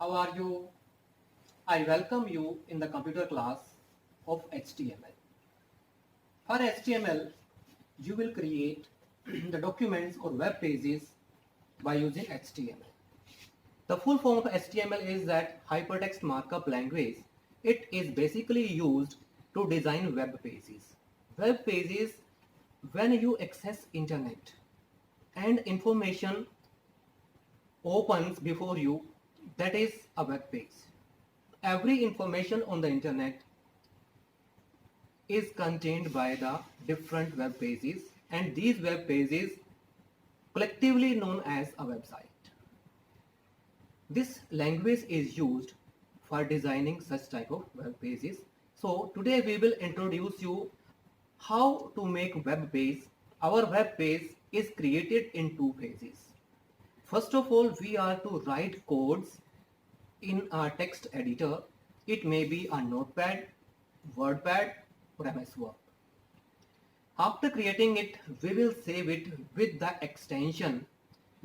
How are you? I welcome you in the computer class of HTML. For HTML, you will create the documents or web pages by using HTML. The full form of HTML is that hypertext markup language. It is basically used to design web pages. Web pages, when you access internet and information opens before you, that is a web page. Every information on the internet is contained by the different web pages, and these web pages collectively known as a website. This language is used for designing such type of web pages. So today we will introduce you how to make web page. Our web page is created in two phases. First of all, we are to write codes in a text editor. It may be a notepad, WordPad or MS Word. After creating it, we will save it with the extension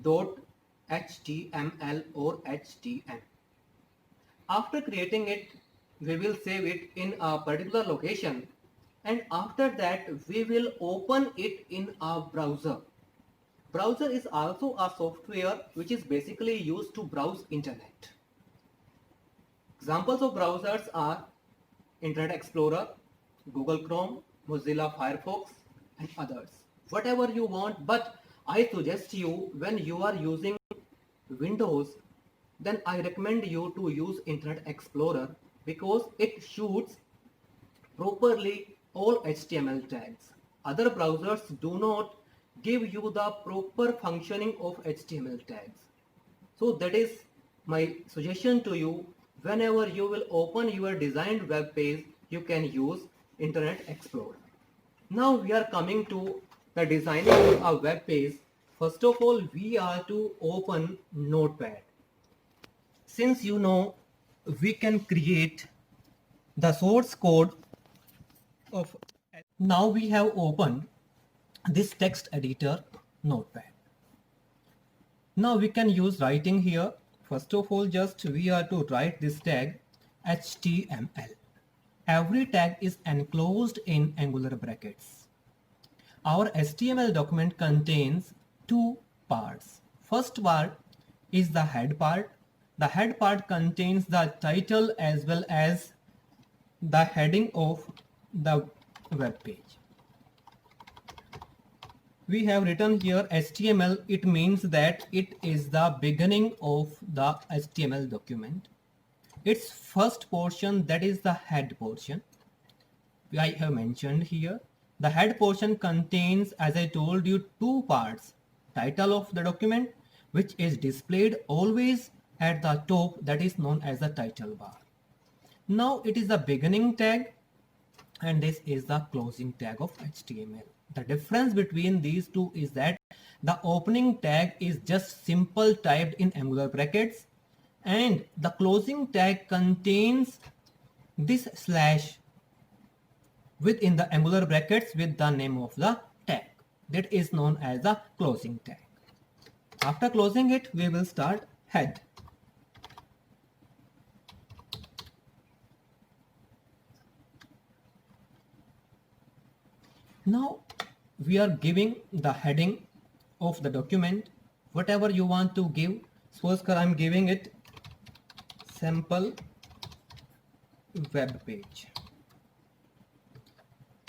.html or htm. After creating it, we will save it in a particular location, and after that we will open it in our browser. Browser is also a software which is basically used to browse internet. Examples of browsers are Internet Explorer, Google Chrome, Mozilla Firefox and others. Whatever you want, but I suggest you, when you are using Windows, then I recommend you to use Internet Explorer because it shoots properly all HTML tags. Other browsers do not give you the proper functioning of HTML tags. So that is my suggestion to you. Whenever you will open your designed web page, you can use Internet Explorer. Now we are coming to the designing a web page. First of all, we are to open Notepad. Since you know, we can create the source code of. Now we have opened this text editor Notepad. Now we can use writing here. First of all, just we are to write this tag HTML. Every tag is enclosed in angular brackets. Our HTML document contains two parts. First part is the head part. The head part contains the title as well as the heading of the web page. We have written here HTML. It means that it is the beginning of the HTML document. Its first portion, that is the head portion, I have mentioned here. The head portion contains, as I told you, two parts. Title of the document, which is displayed always at the top, that is known as the title bar. Now it is the beginning tag and this is the closing tag of HTML. The difference between these two is that the opening tag is just simple typed in angular brackets, and the closing tag contains this slash within the angular brackets with the name of the tag. That is known as the closing tag. After closing it, we will start head. Now we are giving the heading of the document, whatever you want to give. Suppose I am giving it sample web page.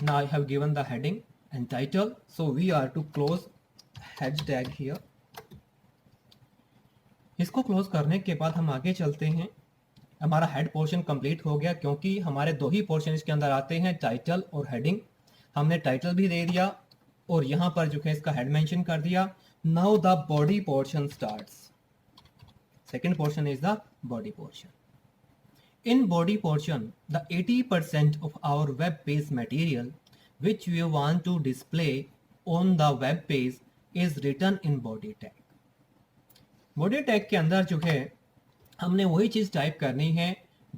Now I have given the heading and title, so we are to close head tag here. इसको close करने के बाद हम आगे चलते हैं. हमारा head portion complete हो गया क्योंकि हमारे दो ही पोर्शन इसके अंदर आते हैं, टाइटल और हेडिंग. हमने टाइटल भी दे दिया और यहाँ पर जो है इसका हेड मेंशन कर दिया. Now the body portion starts. Second portion is the body portion. In body portion, the 80% of our web page material which we want to display on the web page is written in body tag. Body tag के अंदर जो है हमने वही चीज़ type करनी है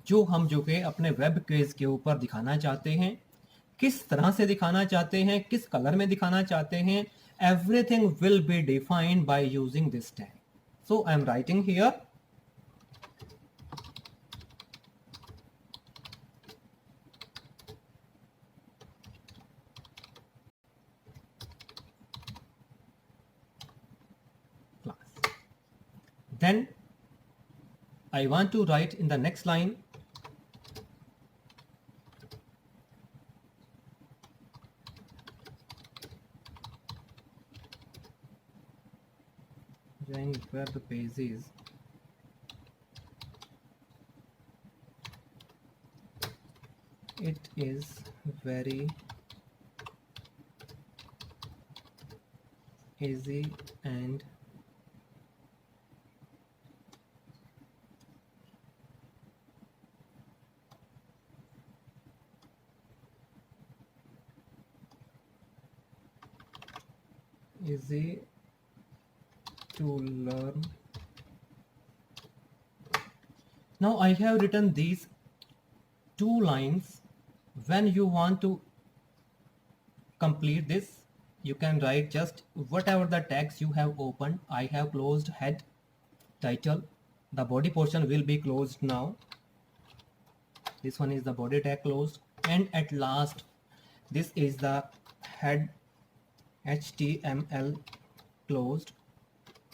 जो हम जो है अपने वेब पेज के ऊपर दिखाना चाहते हैं, किस तरह से दिखाना चाहते हैं, किस कलर में दिखाना चाहते हैं. Everything will be defined by using this tag. So I am writing here Then I want to write in the next line where the page is. It is very easy and easy to learn. Now I have written these two lines. When you want to complete this, you can write just whatever the tags you have opened. I have closed head, title. The body portion will be closed now. This one is the body tag closed, and at last this is the head HTML closed.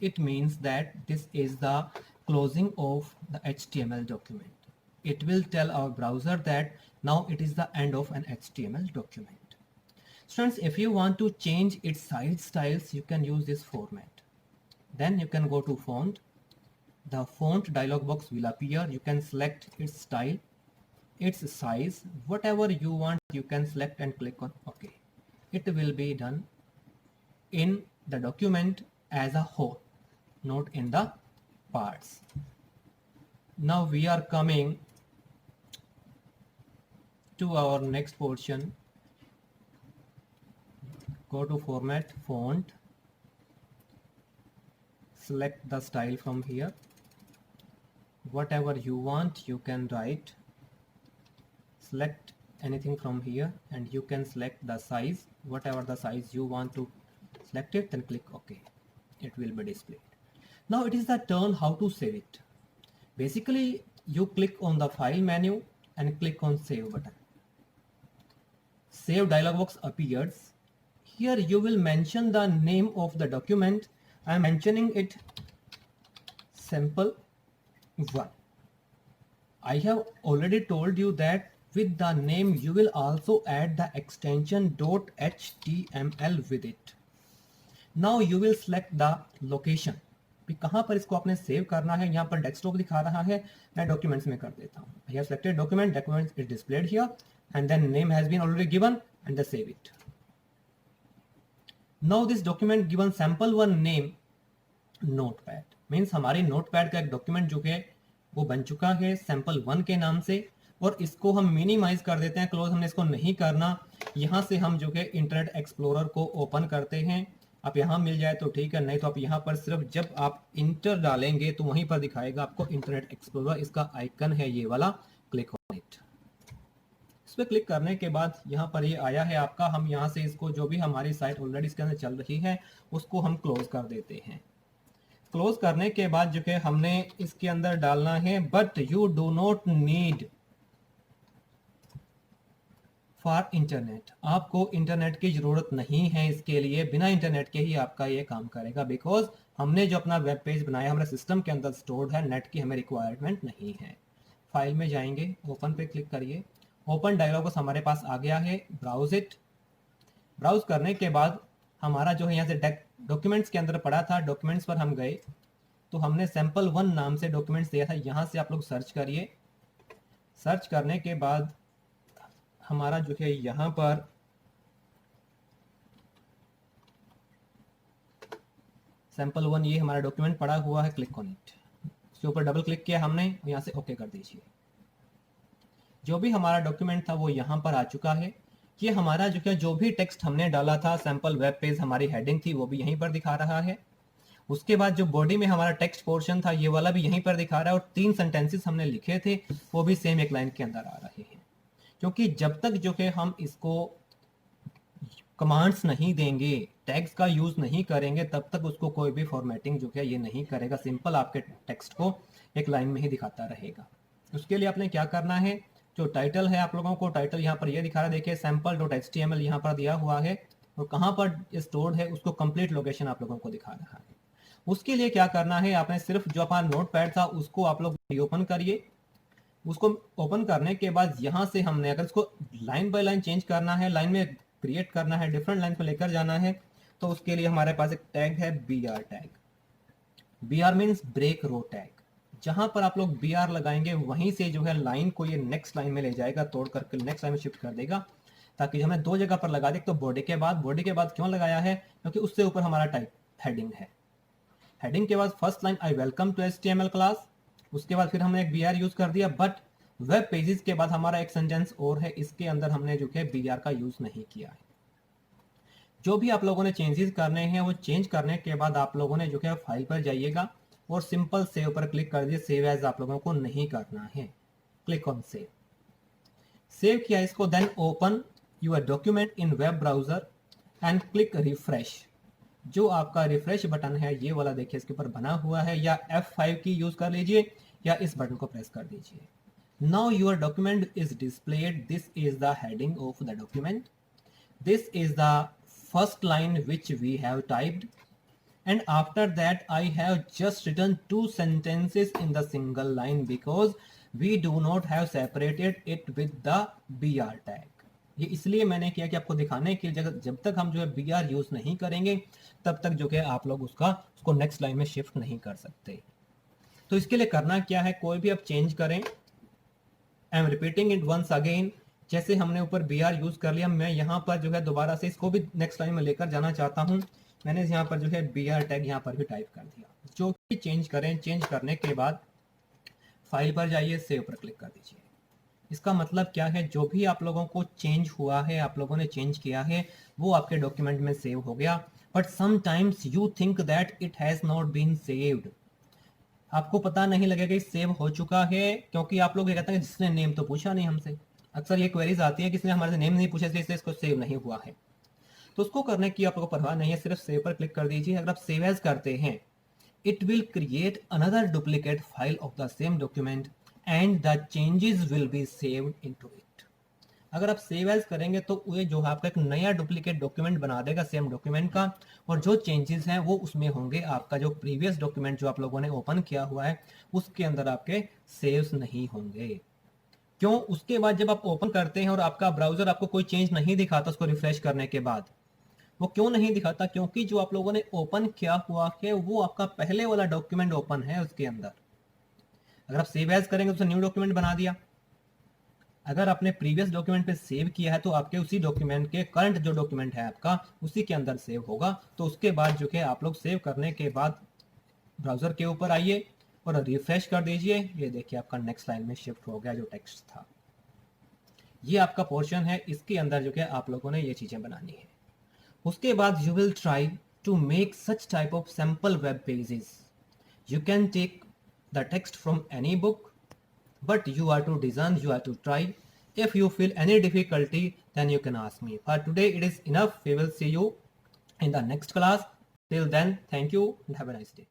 It means that this is the closing of the HTML document. It will tell our browser that now it is the end of an HTML document. Students, if you want to change its size styles, you can use this format. Then you can go to font. The font dialog box will appear. You can select its style, its size, whatever you want, you can select and click on OK. It will be done in the document as a whole, not in the parts. Now we are coming to our next portion. Go to format, font, select the style from here. Whatever you want, you can write. Select anything from here and you can select the size, whatever the size you want to select it, then click OK. It will be displayed. Now it is the turn how to save it. Basically, you click on the file menu and click on save button. Save dialog box appears. Here you will mention the name of the document. I am mentioning it sample 1. I have already told you that with the name you will also add the extension .html with it. Now you will select the location. कहाँ पर इसको आपने save करना है, यहाँ पर desktop दिखा रहा है, मैं डॉक्यूमेंट्स में कर देता हूँ. I have selected document, document is displayed here and then name has been already given and just save it. Now this document given sample1 name notepad means हमारी notepad का एक डॉक्यूमेंट जो है वो बन चुका है sample1 के नाम से, और इसको हम मिनिमाइज कर देते हैं. क्लोज हमने इसको नहीं करना. यहाँ से हम जो है इंटरनेट एक्सप्लोरर को ओपन करते हैं. आप यहाँ मिल जाए तो ठीक है, नहीं तो आप यहाँ पर सिर्फ जब आप इंटर डालेंगे तो वहीं पर दिखाएगा आपको इंटरनेट एक्सप्लोरर. इसका आइकन है ये वाला, क्लिक ऑन इट. इस पर क्लिक करने के बाद यहाँ पर ये आया है आपका. हम यहाँ से इसको जो भी हमारी साइट ऑलरेडी इसके अंदर चल रही है उसको हम क्लोज कर देते हैं. क्लोज करने के बाद जो है हमने इसके अंदर डालना है but you do not need for internet. आपको इंटरनेट की जरूरत नहीं है इसके लिए, बिना इंटरनेट के ही आपका ये काम करेगा. बिकॉज हमने जो अपना वेब पेज बनाया हमारे सिस्टम के अंदर स्टोर्ड है, नेट की हमें रिक्वायरमेंट नहीं है. फाइल में जाएंगे, ओपन पे क्लिक करिए. ओपन डायलॉग बॉक्स हमारे पास आ गया है. Browse it. ब्राउज करने के बाद हमारा जो है यहाँ से डॉक्यूमेंट्स के अंदर पड़ा था, डॉक्यूमेंट्स पर हम गए तो हमने sample1 नाम से डॉक्यूमेंट्स दिया था. यहाँ से आप लोग सर्च करिए. सर्च करने के बाद हमारा जो है यहाँ पर sample1 ये हमारा डॉक्यूमेंट पड़ा हुआ है. Click on it. इसके ऊपर डबल क्लिक किया हमने, यहाँ से ओके कर दीजिए. जो भी हमारा डॉक्यूमेंट था वो यहाँ पर आ चुका है. ये हमारा जो है जो भी टेक्स्ट हमने डाला था, सैंपल वेब पेज हमारी हेडिंग थी वो भी यहीं पर दिखा रहा है. उसके बाद जो बॉडी में हमारा टेक्स्ट पोर्शन था ये वाला भी यहीं पर दिखा रहा है, और 3 सेंटेंसेस हमने लिखे थे वो भी सेम एक लाइन के अंदर आ रहे हैं. क्योंकि जब तक जो है हम इसको कमांड्स नहीं देंगे, टैग्स का यूज नहीं करेंगे, तब तक उसको कोई भी फॉर्मेटिंग जो है ये नहीं करेगा. सिंपल आपके टेक्स्ट को एक लाइन में ही दिखाता रहेगा. उसके लिए आपने क्या करना है, जो टाइटल है आप लोगों को टाइटल यहाँ पर ये दिखा रहा है, देखिए sample.html यहाँ पर दिया हुआ है, और कहाँ पर स्टोर्ड है उसको कंप्लीट लोकेशन आप लोगों को दिखा रहा है. उसके लिए क्या करना है, आपने सिर्फ जो अपना नोटपैड था उसको आप लोग ओपन करिए। उसको ओपन करने के बाद यहाँ से हमने अगर इसको लाइन बाय लाइन चेंज करना है, लाइन में क्रिएट करना है, डिफरेंट लाइन को लेकर जाना है, तो उसके लिए हमारे पास एक टैग है BR tag. BR means break row tag. जहां पर आप लोग BR लगाएंगे वहीं से जो है लाइन को ये नेक्स्ट लाइन में ले जाएगा, तोड़ करके नेक्स्ट लाइन में शिफ्ट कर देगा, ताकि हमें दो जगह पर लगा दे। तो बॉडी के बाद क्यों लगाया है, क्योंकि उससे ऊपर हमारा टाइप हेडिंग है। हेडिंग के बाद first line I welcome to HTML class, उसके बाद फिर हमने एक BR यूज कर दिया। बट वेब पेजेस के बाद हमारा एक सेंटेंस और है, इसके अंदर हमने जो है BR का यूज नहीं किया है। जो भी आप लोगों ने चेंजेस करने हैं वो चेंज करने के बाद आप लोगों ने जो है फाइल पर जाइएगा और सिंपल सेव पर क्लिक कर दिए। सेव एज आप लोगों को नहीं करना है, क्लिक ऑन सेव। सेव किया इसको, then open your document in web browser and click refresh. जो आपका रिफ्रेश बटन है ये वाला देखिए इसके ऊपर बना हुआ है, या F5 की यूज कर लीजिए या इस बटन को प्रेस कर दीजिए। Now your document is displayed. This is the heading of the document, this is the first line which we have typed, and after that I have just written 2 sentences in the single line because we do not have separated it with the BR tag। ये इसलिए मैंने किया कि आपको दिखाने के लिए जब तक हम जो है BR यूज नहीं करेंगे तब तक जो है आप लोग उसको नेक्स्ट लाइन में शिफ्ट नहीं कर सकते। तो इसके लिए करना क्या है, कोई भी आप चेंज करें, I am repeating it once again. जैसे हमने ऊपर BR यूज कर लिया, मैं यहाँ पर जो है दोबारा से इसको भी नेक्स्ट लाइन में लेकर जाना चाहता हूँ। मैंने यहाँ पर जो है BR टैग यहाँ पर भी टाइप कर दिया। जो भी चेंज करें, चेंज करने के बाद फाइल पर जाइए, सेव पर क्लिक कर दीजिए। इसका मतलब क्या है, जो भी आप लोगों को चेंज हुआ है, आप लोगों ने चेंज किया है, वो आपके डॉक्यूमेंट में सेव हो गया। But sometimes you think that it has not been saved. आपको पता नहीं लगेगा कि सेव हो चुका है, क्योंकि आप लोग ये कहते हैं जिसने नेम तो पूछा नहीं हमसे। अक्सर ये क्वेरीज आती है कि इसने हमारे से नेम नहीं पूछा इसलिए इसको सेव नहीं हुआ है। तो उसको करने की आप लोगों को परवाह नहीं है, सिर्फ सेव पर क्लिक कर दीजिए। अगर आप सेव एज करते हैं, it will create another duplicate file of the same document and the changes will be saved into it. अगर आप सेव एज करेंगे तो ये जो आपका एक नया डुप्लीकेट डॉक्यूमेंट बना देगा सेम डॉक्यूमेंट का, और जो चेंजेस हैं वो उसमें होंगे। आपका जो प्रीवियस डॉक्यूमेंट जो आप लोगों ने ओपन किया हुआ है उसके अंदर आपके सेव्स नहीं होंगे। क्यों? उसके बाद जब आप ओपन करते हैं और आपका ब्राउजर आपको कोई चेंज नहीं दिखाता उसको रिफ्रेश करने के बाद, वो क्यों नहीं दिखाता? क्योंकि जो आप लोगों ने ओपन किया हुआ है वो आपका पहले वाला डॉक्यूमेंट ओपन है उसके अंदर। अगर आप सेव एज करेंगे तो न्यू डॉक्यूमेंट बना दिया। अगर आपने प्रीवियस डॉक्यूमेंट पे सेव किया है तो आपके उसी डॉक्यूमेंट के करंट जो डॉक्यूमेंट है आपका उसी के अंदर सेव होगा। तो उसके बाद जो है आप लोग सेव करने के बाद ब्राउजर के ऊपर आइए और रिफ्रेश कर दीजिए। ये देखिए आपका नेक्स्ट लाइन में शिफ्ट हो गया जो टेक्स्ट था। ये आपका पोर्शन है, इसके अंदर जो है आप लोगों ने ये चीजें बनानी है। उसके बाद you will try to make such type of sample web pages. You can take the text from any book, but you are to design, you are to try. If you feel any difficulty, then you can ask me. For today it is enough. We will see you in the next class. Till then, thank you and have a nice day.